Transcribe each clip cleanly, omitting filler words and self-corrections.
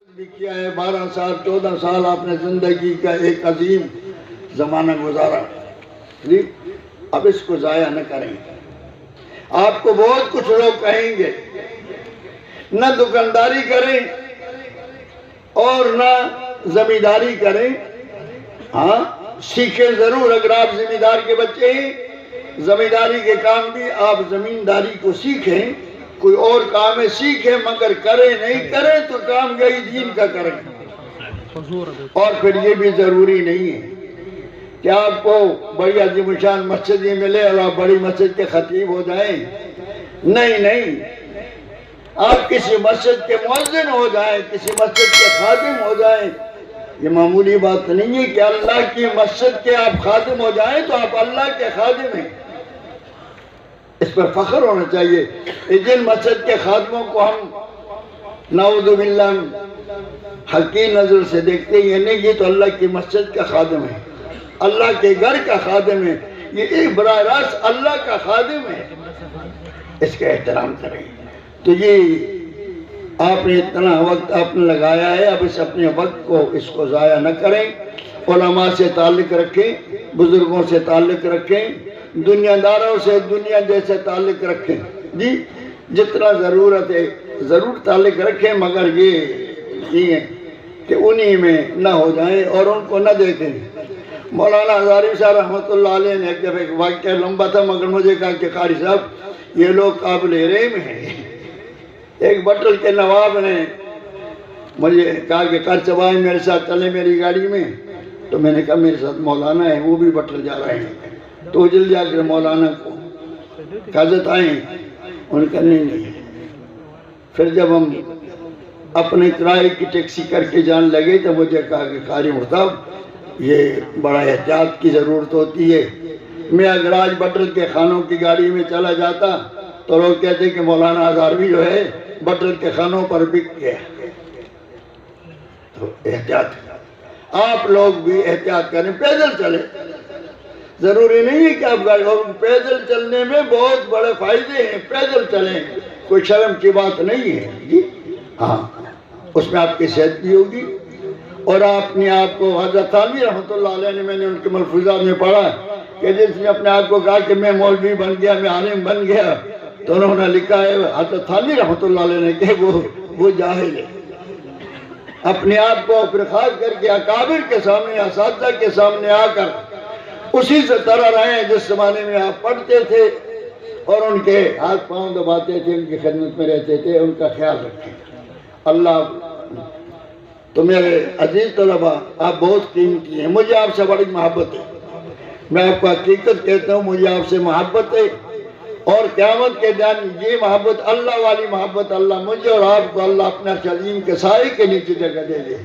بھی کیا ہے 12 سال 14 سال آپ نے زندگی کا ایک عظیم زمانہ گزارا جی، اب اس کو ضائع نہ کریں۔ آپ کو بہت کچھ لوگ کہیں گے، نہ دکانداری کریں اور نہ زمینداری کریں۔ ہاں سیکھیں ضرور، اگر آپ زمیندار کے بچے ہیں زمینداری کے کام بھی آپ زمینداری کو سیکھیں، کوئی اور کام ہے سیکھیں، مگر کریں نہیں کریں تو کام گئی دین کا کریں۔ اور پھر یہ بھی ضروری نہیں ہے کہ آپ کو بڑی عظیم شان مسجد یہ ملے اور آپ بڑی مسجد کے خطیب ہو جائیں۔ نہیں، آپ کسی مسجد کے مؤذن ہو جائیں، کسی مسجد کے خادم ہو جائیں۔ یہ معمولی بات نہیں ہے کہ اللہ کی مسجد کے آپ خادم ہو جائیں تو آپ اللہ کے خادم ہیں، اس پر فخر ہونا چاہیے۔ جن مسجد کے خادموں کو ہم نعوذ باللہ حقیر نظر سے دیکھتے ہیں، نہیں یہ تو اللہ کی مسجد کا خادم ہے، اللہ کے گھر کا خادم ہے، یہ ایک براہ راست اللہ کا خادم ہے، اس کا احترام کریں۔ تو یہ آپ نے اتنا وقت آپ نے لگایا ہے، اب اس اپنے وقت کو اس کو ضائع نہ کریں۔ علماء سے تعلق رکھیں، بزرگوں سے تعلق رکھیں، دنیا داروں سے دنیا جیسے تعلق رکھیں جی، جتنا ضرورت ہے ضرور تعلق رکھیں، مگر یہ ہے کہ انہی میں نہ ہو جائیں اور ان کو نہ دیکھیں۔ مولانا ہزاری صاحب رحمۃ اللہ علیہ نے ایک واقعہ لمبا تھا مگر مجھے کہا کہ قاری صاحب یہ لوگ قابل رحم ہیں۔ ایک بٹل کے نواب نے مجھے کہا کہ قاری صاحب آئیں میرے ساتھ چلیں میری گاڑی میں، تو میں نے کہا میرے ساتھ مولانا ہے، وہ بھی بٹل جا رہے ہیں، تو جلد جا کر مولانا کو حضرت آئیں، انہوں نے کہا نہیں۔ پھر جب ہم اپنے کرائے کی ٹیکسی کر کے جان لگے تو مجھے کہا کہ قاری صاحب یہ بڑا احتیاط کی ضرورت ہوتی ہے۔ میں اگر آج بٹل کے خانوں کی گاڑی میں چلا جاتا تو لوگ کہتے کہ مولانا ہزاروی جو ہے بٹل کے خانوں پر بک گیا۔ تو احتیاط، آپ لوگ بھی احتیاط کریں، پیدل چلیں، ضروری نہیں ہے کہ آپ گاڑی، اور پیدل چلنے میں بہت بڑے فائدے ہیں، پیدل چلیں، کوئی شرم کی بات نہیں ہے جی۔ ہاں اس میں آپ کی صحت بھی ہوگی، اور آپ نے آپ کو حضرت تھانوی رحمۃ اللہ علیہ نے، میں نے ان کے ملفوظات میں پڑھا کہ جس نے اپنے آپ کو کہا کہ میں مولوی بن گیا، میں عالم بن گیا، تو انہوں نے لکھا ہے حضرت تھانوی رحمۃ اللہ علیہ نے کہ وہ جاہل ہے۔ اپنے آپ کو پھر خاص کر کے اکابر کے سامنے، اساتذہ کے سامنے آ کر اسی سے طرح رہیں جس زمانے میں آپ پڑھتے تھے اور ان کے ہاتھ پاؤں دباتے تھے، ان کی خدمت میں رہتے تھے، ان کا خیال رکھیں۔ اللہ تو میرے عزیز طلبہ آپ بہت قیمتی ہیں، مجھے آپ سے بڑی محبت ہے، میں آپ کو حقیقت کہتا ہوں، مجھے آپ سے محبت ہے، اور قیامت کے دن یہ محبت اللہ والی محبت اللہ مجھے اور آپ کو اللہ اپنے عرش عظیم کے سائے کے نیچے جگہ دے دے۔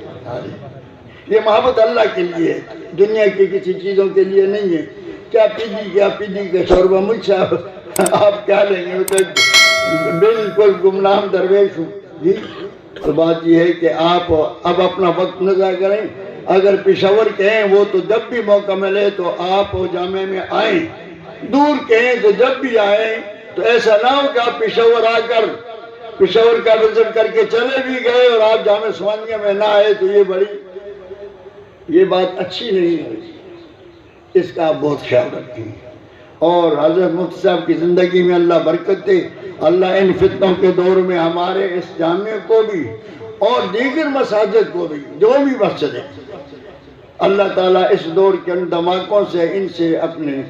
یہ محبت اللہ کے لیے ہے، دنیا کی کسی چیزوں کے لیے نہیں ہے۔ کیا پی کے شوربہ مجھ سے آپ کیا لیں گے؟ تو بالکل گمنام درویش ہوں جی۔ تو بات یہ ہے کہ آپ اب اپنا وقت نہ ضائع کریں، اگر پشاور کے ہیں وہ تو جب بھی موقع ملے تو آپ جامعہ میں آئیں، دور کے ہیں تو جب بھی آئیں، تو ایسا نہ ہو کہ آپ پشاور آ کر پشاور کا وزٹ کر کے چلے بھی گئے اور آپ جامعہ عثمانیہ میں نہ آئے، تو یہ بات اچھی نہیں ہے، اس کا آپ بہت خیال رکھیں۔ اور حضرت مفتی صاحب کی زندگی میں اللہ برکت دے، اللہ ان فتنوں کے دور میں ہمارے اس جامعے کو بھی اور دیگر مساجد کو بھی، جو بھی مسجد ہے، اللہ تعالیٰ اس دور کے ان دھماکوں سے ان سے اپنے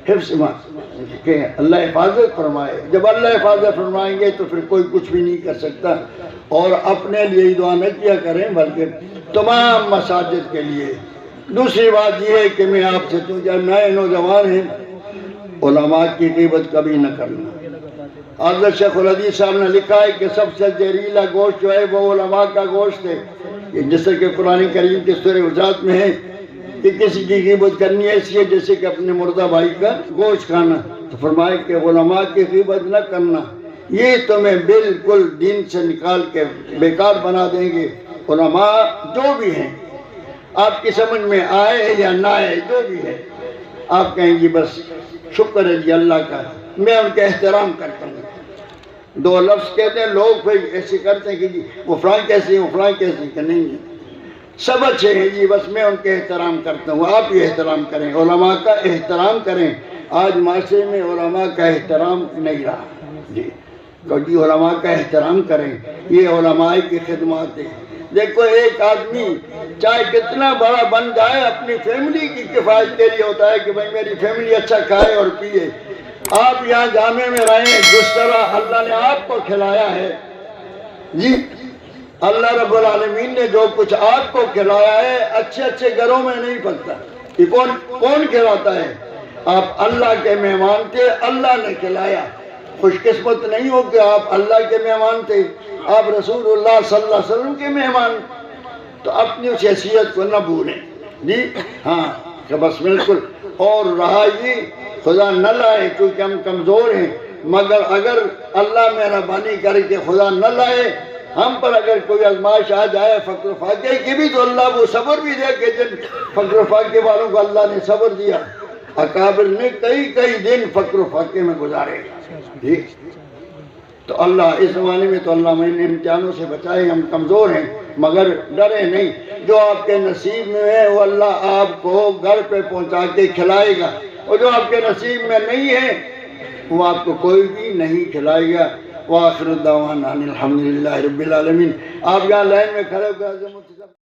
حفظ کہ اللہ حفاظت فرمائے۔ جب اللہ حفاظت فرمائیں گے تو پھر کوئی کچھ بھی نہیں کر سکتا۔ اور اپنے لیے دعا نہ کیا کریں بلکہ تمام مساجد کے لیے۔ دوسری بات یہ ہے کہ میں آپ سے جب نئے نوجوان ہیں، علماء کی غیبت کبھی نہ کرنا۔ حضرت شیخ الحدیث صاحب نے لکھا ہے کہ سب سے زہریلا گوشت جو ہے وہ علماء کا گوشت ہے، جیسے کہ قرآن کریم کی سورہ حجرات میں ہے کہ کسی کی غیبت کرنی ایسی ہے جیسے کہ اپنے مردہ بھائی کا گوشت کھانا۔ تو فرمائے کہ علماء کی غیبت نہ کرنا، یہ تمہیں بالکل دین سے نکال کے بیکار بنا دیں گے۔ علماء جو بھی ہیں، آپ کی سمجھ میں آئے یا نہ آئے، جو بھی ہے، آپ کہیں گی بس شکر ہے جی اللہ کا، میں ان کا احترام کرتا ہوں۔ دو لفظ کہتے ہیں، لوگ پھر ایسے کرتے ہیں کہ جی وہ فلاں کیسے ہیں، وہ فلاں کیسے ہیں، کہ نہیں ہے، سب اچھے ہیں جی، بس میں ان کے احترام کرتا ہوں، آپ بھی احترام کریں، علماء کا احترام کریں۔ آج معاشرے میں علماء کا احترام نہیں رہا جی، کیونکہ علماء کا احترام کریں، یہ علماء کی خدمات ہے۔ دیکھو ایک آدمی چاہے کتنا بڑا بن جائے، اپنی فیملی کی کفایت کے لیے ہوتا ہے کہ بھائی میری فیملی اچھا کھائے اور پیے۔ آپ یہاں جامع میں رہیں، جس طرح اللہ نے آپ کو کھلایا ہے جی، اللہ رب العالمین نے جو کچھ آپ کو کھلایا ہے، اچھے اچھے گھروں میں نہیں پکتا۔ یہ کون کھلاتا ہے؟ آپ اللہ کے مہمان تھے، اللہ نے کھلایا۔ خوش قسمت نہیں ہو کہ آپ اللہ کے مہمان تھے، آپ رسول اللہ صلی اللہ علیہ وسلم کے مہمان، تو اپنی اس حیثیت کو نہ بھولیں جی، ہاں کہ بس بالکل۔ اور رہا یہ خدا نہ لائے کیونکہ ہم کمزور ہیں، مگر اگر اللہ مہربانی کر کے خدا نہ لائے ہم پر، اگر کوئی آزمائش آ جائے فقر و فاقے کی بھی، تو اللہ وہ صبر بھی دے کہ جن فقر و فاقے والوں کو اللہ نے صبر دیا، اکابر نے کئی دن فقر و فاقے میں گزارے جی۔ تو اللہ اس زمانے میں تو اللہ میں ان امتحانوں سے بچائے، ہم کمزور ہیں مگر ڈرے نہیں، جو آپ کے نصیب میں ہے وہ اللہ آپ کو گھر پہ پہنچا کے کھلائے گا، اور جو آپ کے نصیب میں نہیں ہے وہ آپ کو کوئی بھی نہیں کھلائے گا۔ وآخر الدعوانا الحمدللہ رب العالمین۔ آپ یہاں لائن میں کھڑے ہو گئے